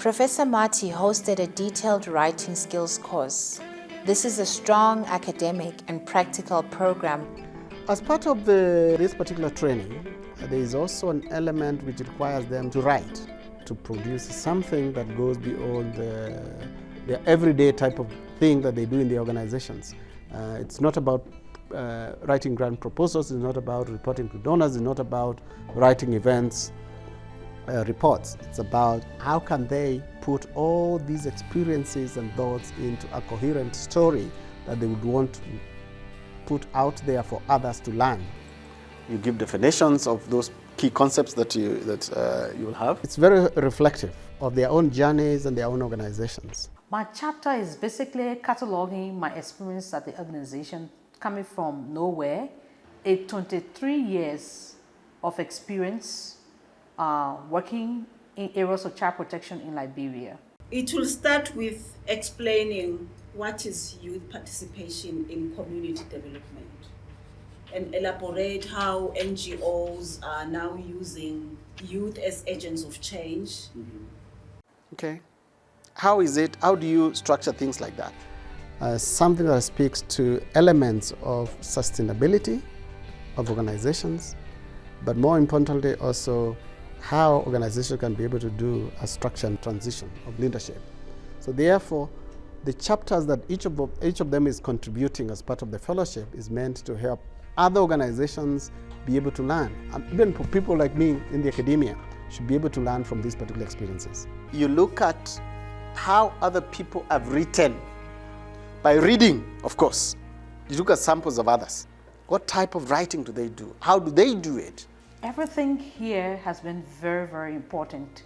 Professor Marty hosted a detailed writing skills course. This is a strong academic and practical program. As part of this particular training, there is also an element which requires them to write, to produce something that goes beyond the everyday type of thing that they do in the organizations. It's not about writing grant proposals, it's not about reporting to donors, it's not about writing events reports. It's about how can they put all these experiences and thoughts into a coherent story that they would want to put out there for others to learn. You give definitions of those key concepts that you will have. It's very reflective of their own journeys and their own organizations. My chapter is basically cataloging my experience at the organization, coming from nowhere, 23 years of experience working in areas of child protection in Liberia. It will start with explaining what is youth participation in community development and elaborate how NGOs are now using youth as agents of change. Mm-hmm. Okay. How do you structure things like that? Something that speaks to elements of sustainability of organizations, but more importantly also how organizations can be able to do a structured transition of leadership. So therefore, the chapters that each of them is contributing as part of the fellowship is meant to help other organizations be able to learn. And even for people like me in the academia should be able to learn from these particular experiences. You look at how other people have written by reading, of course. You look at samples of others. What type of writing do they do? How do they do it? Everything here has been very, very important.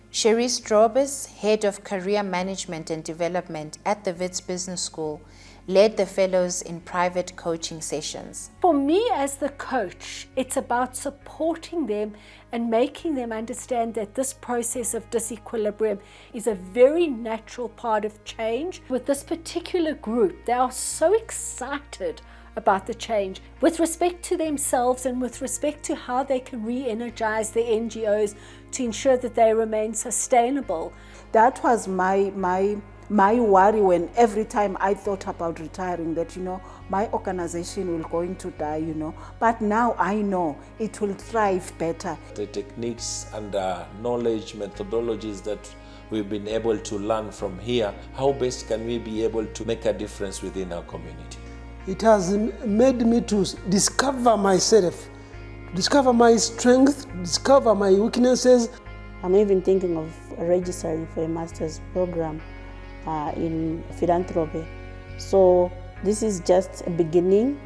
Cherise Drobis, Head of Career Management and Development at the Wits Business School, led the fellows in private coaching sessions. For me as the coach, it's about supporting them and making them understand that this process of disequilibrium is a very natural part of change. With this particular group, they are so excited about the change with respect to themselves and with respect to how they can re-energize their NGOs to ensure that they remain sustainable. That was my worry when every time I thought about retiring, that my organization will going to die, but now I know it will thrive better. The techniques and knowledge methodologies that we've been able to learn from here, how best can we be able to make a difference within our community? It has made me to discover myself, discover my strength, discover my weaknesses. I'm even thinking of registering for a master's program in philanthropy. So this is just a beginning